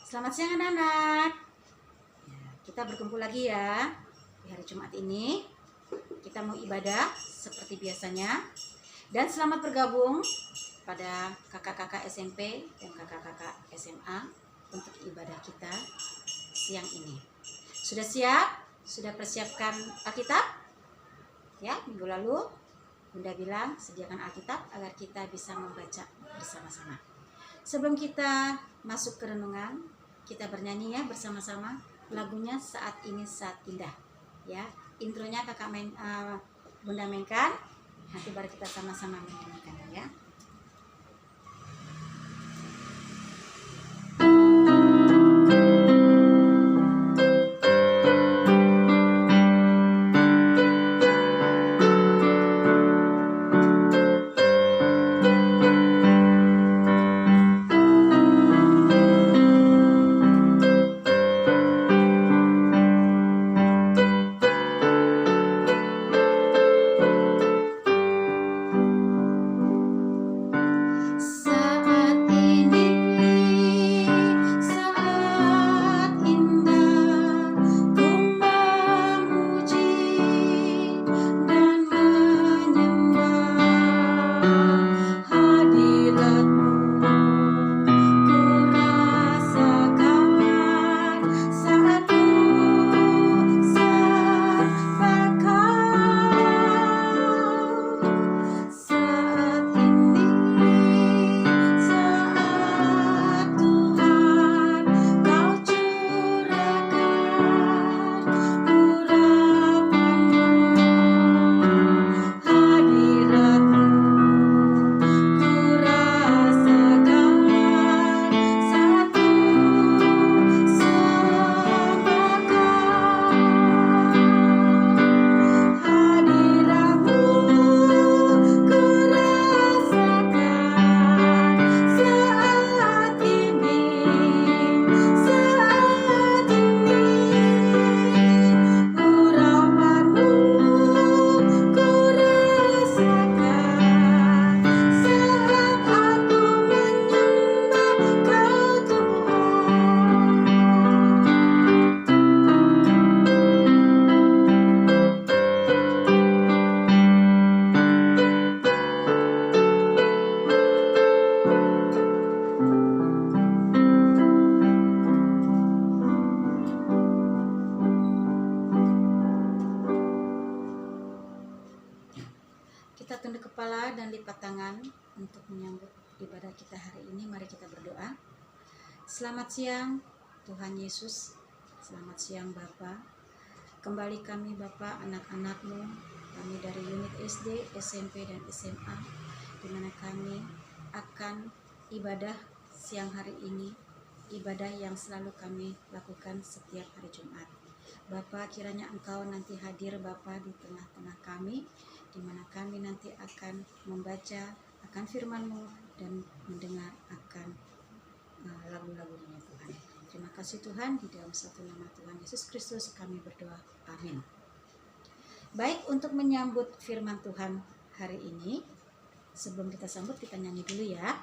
Selamat siang anak-anak. Kita berkumpul lagi ya di hari Jumat ini. Kita mau ibadah seperti biasanya. Dan selamat bergabung pada kakak-kakak SMP dan kakak-kakak SMA untuk ibadah kita siang ini. Sudah siap? Sudah persiapkan Alkitab? Ya, minggu lalu Bunda bilang sediakan Alkitab agar kita bisa membaca bersama-sama. Sebelum kita masuk ke renungan, kita bernyanyi ya bersama-sama lagunya Saat Ini Saat Indah. Ya, intronya Bunda mainkan, nanti baru kita sama-sama menyanyikan ya. Kita tunduk kepala dan lipat tangan untuk menyambut ibadah kita hari ini. Mari kita berdoa. Selamat siang Tuhan Yesus. Selamat siang Bapa. Kembali kami Bapa, anak-anak-Mu, kami dari unit SD, SMP dan SMA, di mana kami akan ibadah siang hari ini, ibadah yang selalu kami lakukan setiap hari Jumat. Bapa, kiranya Engkau nanti hadir Bapa di tengah-tengah kami, di mana kami nanti akan membaca akan firman-Mu dan mendengar akan lagu-lagu-Nya Tuhan. Terima kasih Tuhan, di dalam satu nama Tuhan Yesus Kristus kami berdoa. Amin. Baik, untuk menyambut firman Tuhan hari ini, sebelum kita sambut kita nyanyi dulu ya.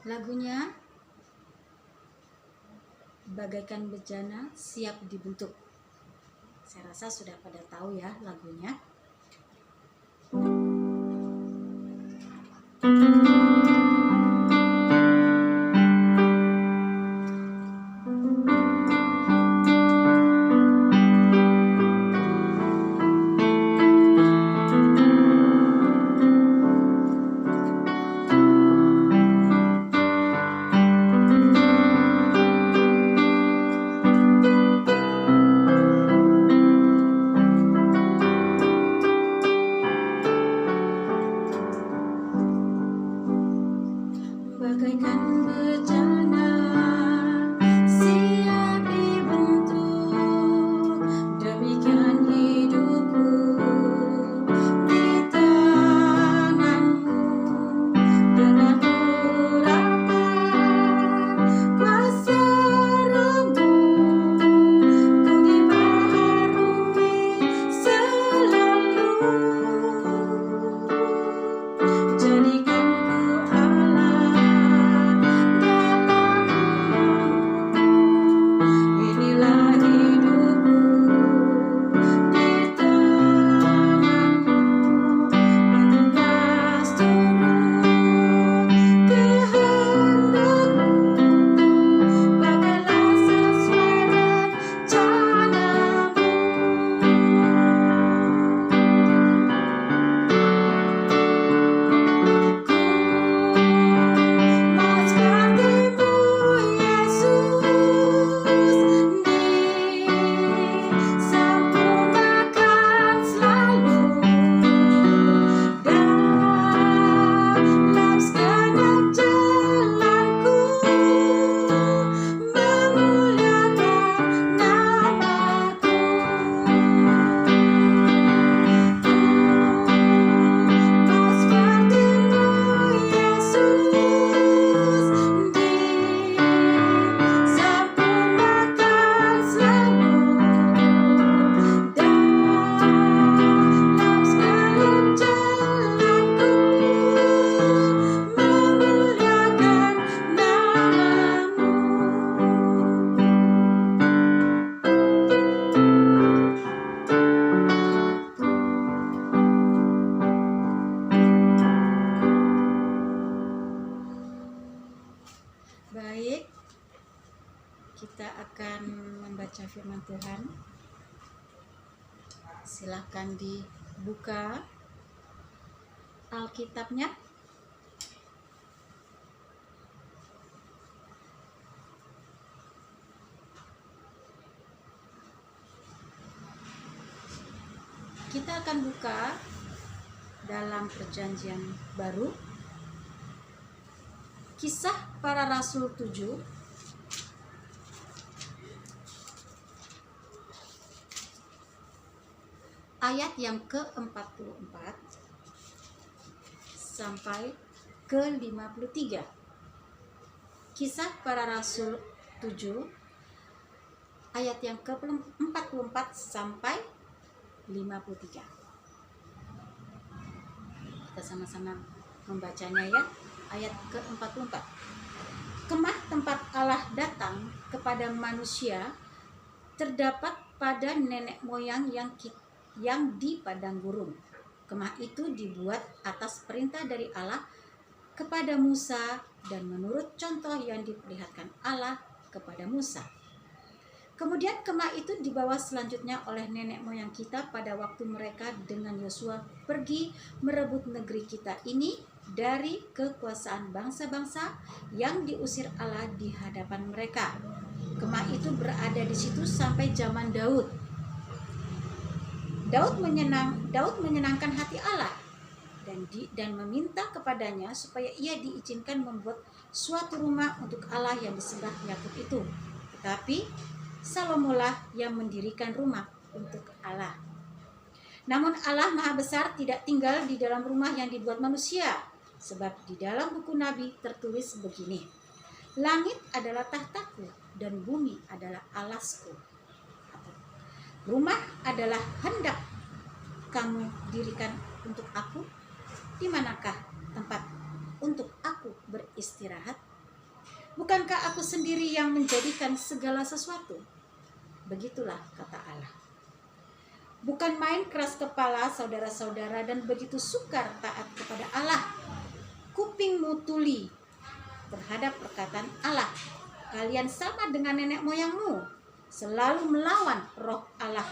Lagunya Bagaikan Bejana Siap Dibentuk. Saya rasa sudah pada tahu ya lagunya. Baik, kita akan membaca firman Tuhan. Silahkan dibuka Alkitabnya. Kita akan buka dalam Perjanjian Baru, Kisah Para Rasul 7 ayat yang ke-44 sampai ke-53. Kisah Para Rasul 7 ayat yang ke-44 sampai 53. Kita sama-sama membacanya ya. Ayat ke-44. Kemah tempat Allah datang kepada manusia terdapat pada nenek moyang yang di padang gurun. Kemah itu dibuat atas perintah dari Allah kepada Musa dan menurut contoh yang diperlihatkan Allah kepada Musa. Kemudian kemah itu dibawa selanjutnya oleh nenek moyang kita pada waktu mereka dengan Yosua pergi merebut negeri kita ini dari kekuasaan bangsa-bangsa yang diusir Allah di hadapan mereka. Kemah itu berada di situ sampai zaman Daud. Daud menyenangkan hati Allah dan meminta kepadanya supaya ia diizinkan membuat suatu rumah untuk Allah yang disembah Yakub itu. Tetapi Salomolah yang mendirikan rumah untuk Allah. Namun Allah Maha Besar tidak tinggal di dalam rumah yang dibuat manusia, sebab di dalam buku Nabi tertulis begini: Langit adalah tahtaku dan bumi adalah alasku. Rumah adalah hendak kamu dirikan untuk aku. Di manakah tempat untuk aku beristirahat? Bukankah aku sendiri yang menjadikan segala sesuatu? Begitulah kata Allah. Bukan main keras kepala saudara-saudara dan begitu sukar taat kepada Allah. Kupingmu tuli terhadap perkataan Allah. Kalian sama dengan nenek moyangmu, selalu melawan roh Allah.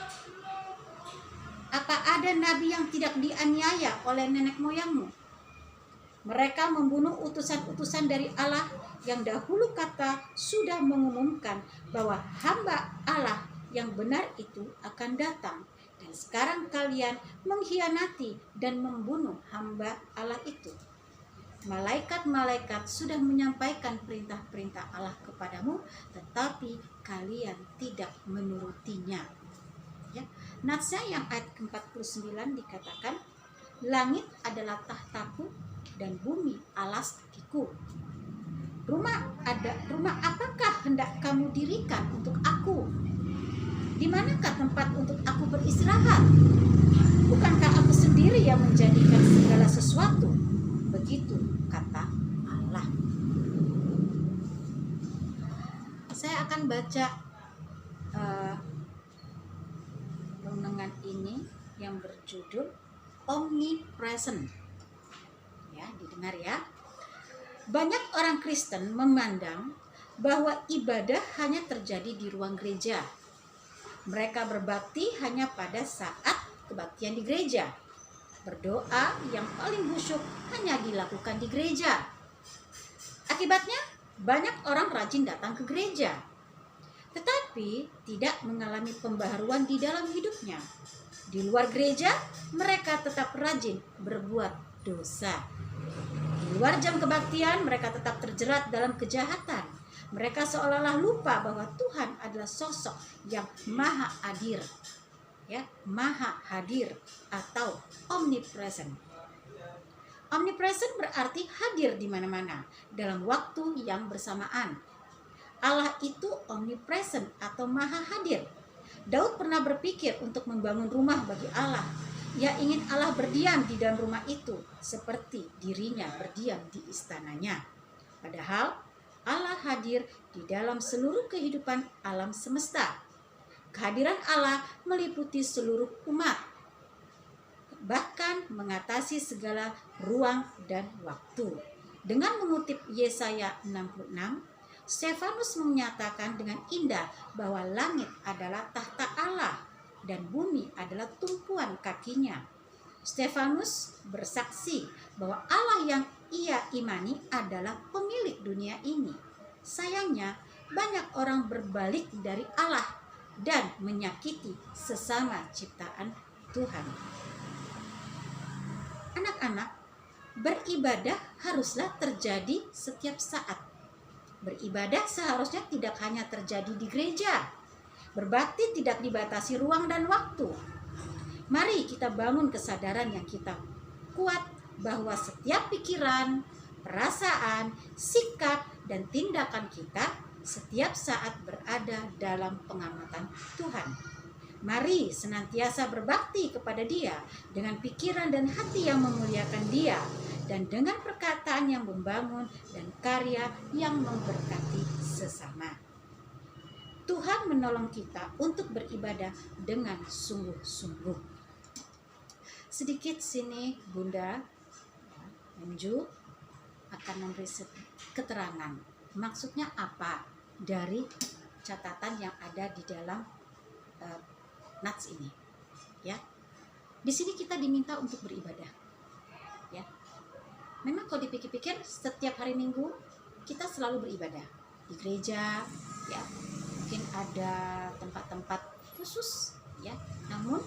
Apa ada nabi yang tidak dianiaya oleh nenek moyangmu? Mereka membunuh utusan-utusan dari Allah yang dahulu kata sudah mengumumkan bahwa hamba Allah yang benar itu akan datang. Dan sekarang kalian mengkhianati dan membunuh hamba Allah itu. Malaikat-malaikat sudah menyampaikan perintah-perintah Allah kepadamu, tetapi kalian tidak menurutinya. Ya. Natsnya yang ayat ke-49 dikatakan, langit adalah tahtaku dan bumi alas kakiku. Rumah apakah hendak kamu dirikan untuk aku? Di manakah tempat untuk aku beristirahat? Bukankah aku sendiri yang menjadikan segala sesuatu? Begitu kata Allah. Saya akan baca renungan ini yang berjudul Omnipresent. Ya, didengar ya. Banyak orang Kristen memandang bahwa ibadah hanya terjadi di ruang gereja. Mereka berbakti hanya pada saat kebaktian di gereja. Berdoa yang paling khusyuk hanya dilakukan di gereja. Akibatnya, banyak orang rajin datang ke gereja, tetapi tidak mengalami pembaharuan di dalam hidupnya. Di luar gereja, mereka tetap rajin berbuat dosa. Di luar jam kebaktian, mereka tetap terjerat dalam kejahatan. Mereka seolah-olah lupa bahwa Tuhan adalah sosok yang maha hadir. Ya, maha hadir atau omnipresent. Omnipresent berarti hadir di mana-mana dalam waktu yang bersamaan. Allah itu omnipresent atau maha hadir. Daud pernah berpikir untuk membangun rumah bagi Allah. Ia ingin Allah berdiam di dalam rumah itu seperti dirinya berdiam di istananya. Padahal Allah hadir di dalam seluruh kehidupan alam semesta. Kehadiran Allah meliputi seluruh umat, bahkan mengatasi segala ruang dan waktu. Dengan mengutip Yesaya 66, Stefanus menyatakan dengan indah bahwa langit adalah tahta Allah dan bumi adalah tumpuan kakinya. Stefanus bersaksi bahwa Allah yang ia imani adalah pemilik dunia ini. Sayangnya, banyak orang berbalik dari Allah dan menyakiti sesama ciptaan Tuhan. Anak-anak, beribadah haruslah terjadi setiap saat. Beribadah seharusnya tidak hanya terjadi di gereja. Berbakti tidak dibatasi ruang dan waktu. Mari kita bangun kesadaran yang kita kuat bahwa setiap pikiran, perasaan, sikap, dan tindakan kita setiap saat berada dalam pengamatan Tuhan. Mari senantiasa berbakti kepada Dia dengan pikiran dan hati yang memuliakan Dia, dan dengan perkataan yang membangun dan karya yang memberkati sesama. Tuhan menolong kita untuk beribadah dengan sungguh-sungguh. Sedikit sini Bunda Menju akan memberi keterangan maksudnya apa dari catatan yang ada di dalam nats ini, ya. Di sini kita diminta untuk beribadah, ya. Memang kalau dipikir-pikir setiap hari Minggu kita selalu beribadah di gereja, ya. Mungkin ada tempat-tempat khusus, ya. Namun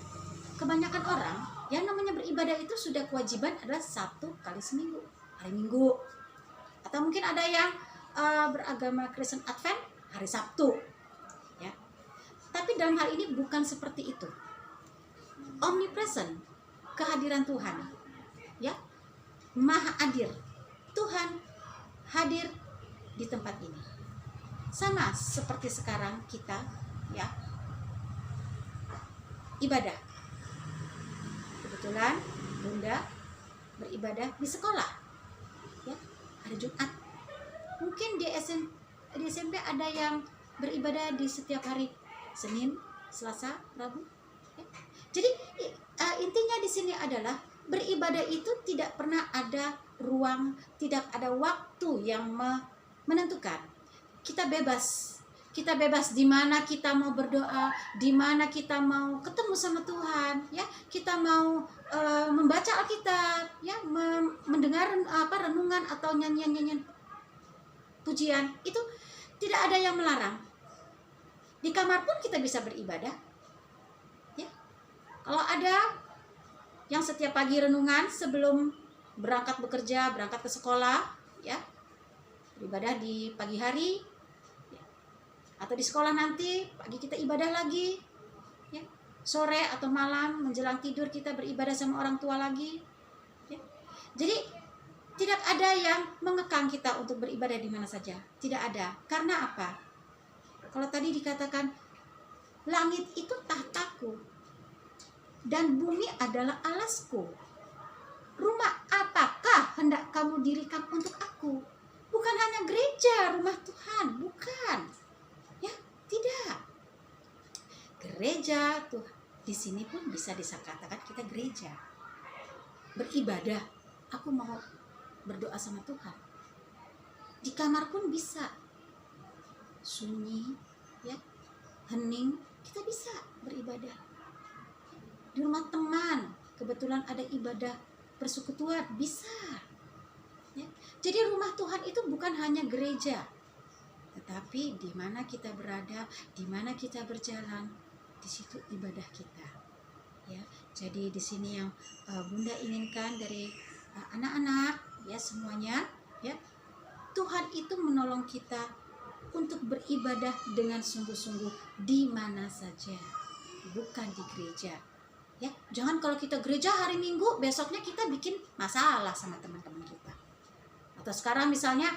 kebanyakan orang yang namanya beribadah itu sudah kewajiban adalah 1 kali seminggu, hari Minggu. Atau mungkin ada yang beragama Kristen Advent hari Sabtu, ya. Tapi dalam hal ini bukan seperti itu. Omnipresent, kehadiran Tuhan, ya, maha hadir. Tuhan hadir di tempat ini. Sama seperti sekarang kita, ya, ibadah. Kebetulan Bunda beribadah di sekolah, ya, hari Jumat. Mungkin di SMP ada yang beribadah di setiap hari Senin, Selasa, Rabu, ya. Jadi intinya di sini adalah beribadah itu tidak pernah ada ruang, tidak ada waktu yang menentukan. Kita bebas di mana kita mau berdoa, di mana kita mau ketemu sama Tuhan, ya. Kita mau membaca Alkitab, ya, mendengar renungan atau nyanyian pujian, itu tidak ada yang melarang. Di kamar pun kita bisa beribadah, ya. Kalau ada yang setiap pagi renungan sebelum berangkat bekerja, berangkat ke sekolah, ya, beribadah di pagi hari, ya. Atau di sekolah nanti pagi kita ibadah lagi, ya. Sore atau malam menjelang tidur kita beribadah sama orang tua lagi, ya. Jadi tidak ada yang mengekang kita untuk beribadah di mana saja. Tidak ada. Karena apa? Kalau tadi dikatakan langit itu tahtaku dan bumi adalah alasku. Rumah apakah hendak kamu dirikan untuk aku? Bukan hanya gereja, rumah Tuhan, bukan. Ya, tidak. Gereja tuh di sini pun bisa dikatakan kita gereja. Beribadah. Aku mau berdoa sama Tuhan. Di kamar pun bisa. Sunyi, ya, hening, kita bisa beribadah. Di rumah teman, kebetulan ada ibadah persekutuan, bisa. Ya. Jadi rumah Tuhan itu bukan hanya gereja, tetapi di mana kita berada, di mana kita berjalan, di situ ibadah kita. Ya, jadi di sini yang Bunda inginkan dari anak-anak, ya, semuanya, ya, Tuhan itu menolong kita untuk beribadah dengan sungguh-sungguh di mana saja, bukan di gereja, ya. Jangan kalau kita gereja hari Minggu, besoknya kita bikin masalah sama teman-teman kita. Atau sekarang misalnya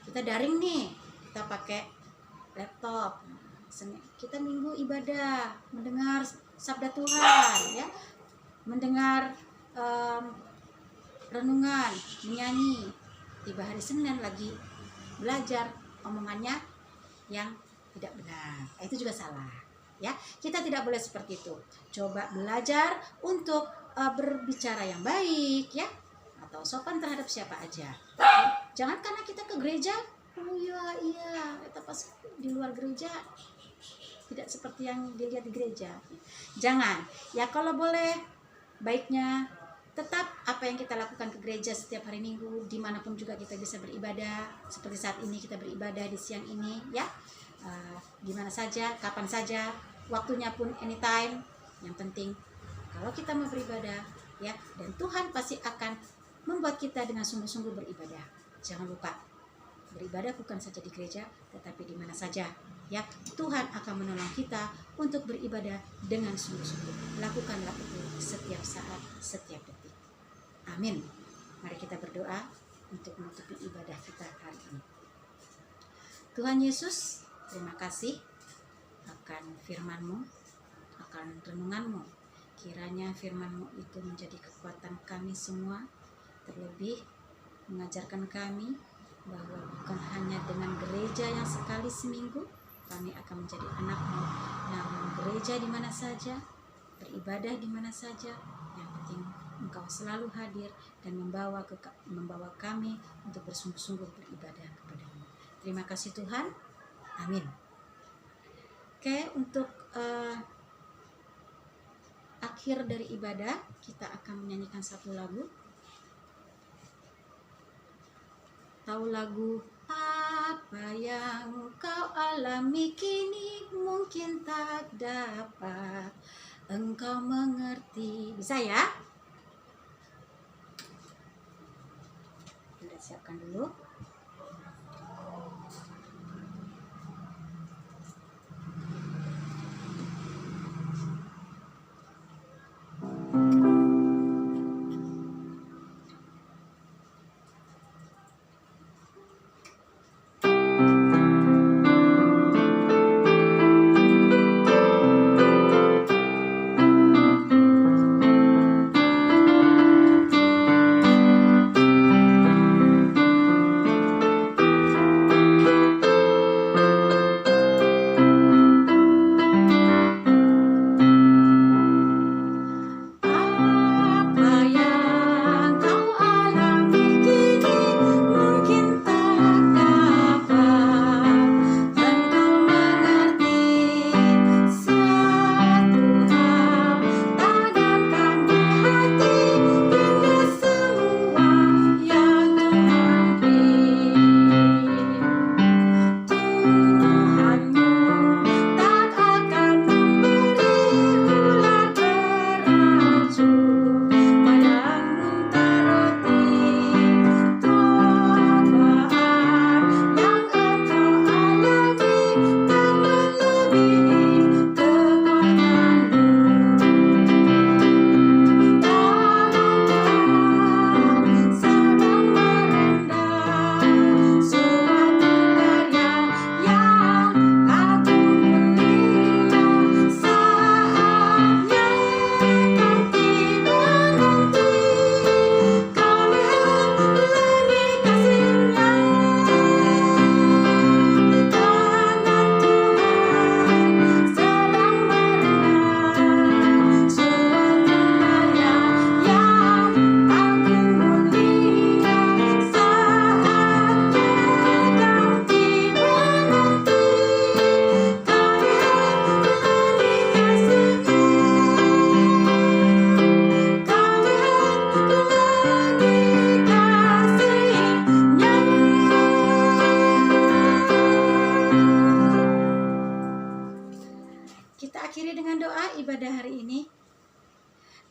kita daring nih, kita pakai laptop, kita Minggu ibadah, mendengar sabda Tuhan, ya, mendengar renungan, menyanyi. Tiba hari Senin lagi belajar, omongannya yang tidak benar. Itu juga salah, ya. Kita tidak boleh seperti itu. Coba belajar untuk berbicara yang baik, ya, atau sopan terhadap siapa aja. Jangan karena kita ke gereja, oh iya, di luar gereja tidak seperti yang dilihat di gereja. Jangan. Ya kalau boleh, baiknya tetap apa yang kita lakukan ke gereja setiap hari Minggu, dimanapun juga kita bisa beribadah. Seperti saat ini kita beribadah di siang ini, ya. Di mana saja, kapan saja, waktunya pun anytime. Yang penting kalau kita mau beribadah, ya, dan Tuhan pasti akan membuat kita dengan sungguh-sungguh beribadah. Jangan lupa, beribadah bukan saja di gereja, tetapi di mana saja. Ya, Tuhan akan menolong kita untuk beribadah dengan sungguh-sungguh. Lakukanlah itu setiap saat, setiap detik. Amin. Mari kita berdoa untuk menutupi ibadah kita hari ini. Tuhan Yesus, terima kasih akan firman-Mu, akan renungan-Mu. Kiranya firman-Mu itu menjadi kekuatan kami semua, terlebih mengajarkan kami bahwa bukan hanya dengan gereja yang sekali seminggu kami akan menjadi anak-Mu, namun gereja di mana saja, beribadah di mana saja, yang penting Engkau selalu hadir dan membawa kami untuk bersungguh-sungguh beribadah kepada-Mu. Terima kasih Tuhan. Amin. Oke, untuk akhir dari ibadah kita akan menyanyikan satu lagu. Tahu lagu apa yang kau alami kini mungkin tak dapat engkau mengerti. Bisa ya? Kita siapkan dulu.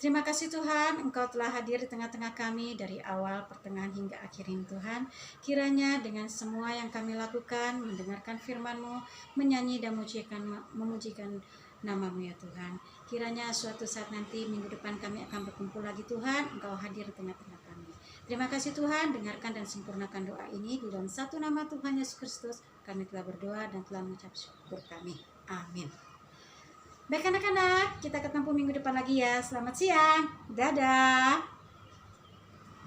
Terima kasih Tuhan, Engkau telah hadir di tengah-tengah kami dari awal, pertengahan hingga akhir ini Tuhan. Kiranya dengan semua yang kami lakukan, mendengarkan firman-Mu, menyanyi dan memujikan nama-Mu ya Tuhan. Kiranya suatu saat nanti minggu depan kami akan berkumpul lagi Tuhan, Engkau hadir di tengah-tengah kami. Terima kasih Tuhan, dengarkan dan sempurnakan doa ini di dalam satu nama Tuhan Yesus Kristus. Kami telah berdoa dan telah mengucap syukur kami. Amin. Baik anak-anak, kita ketemu minggu depan lagi ya. Selamat siang. Dadah.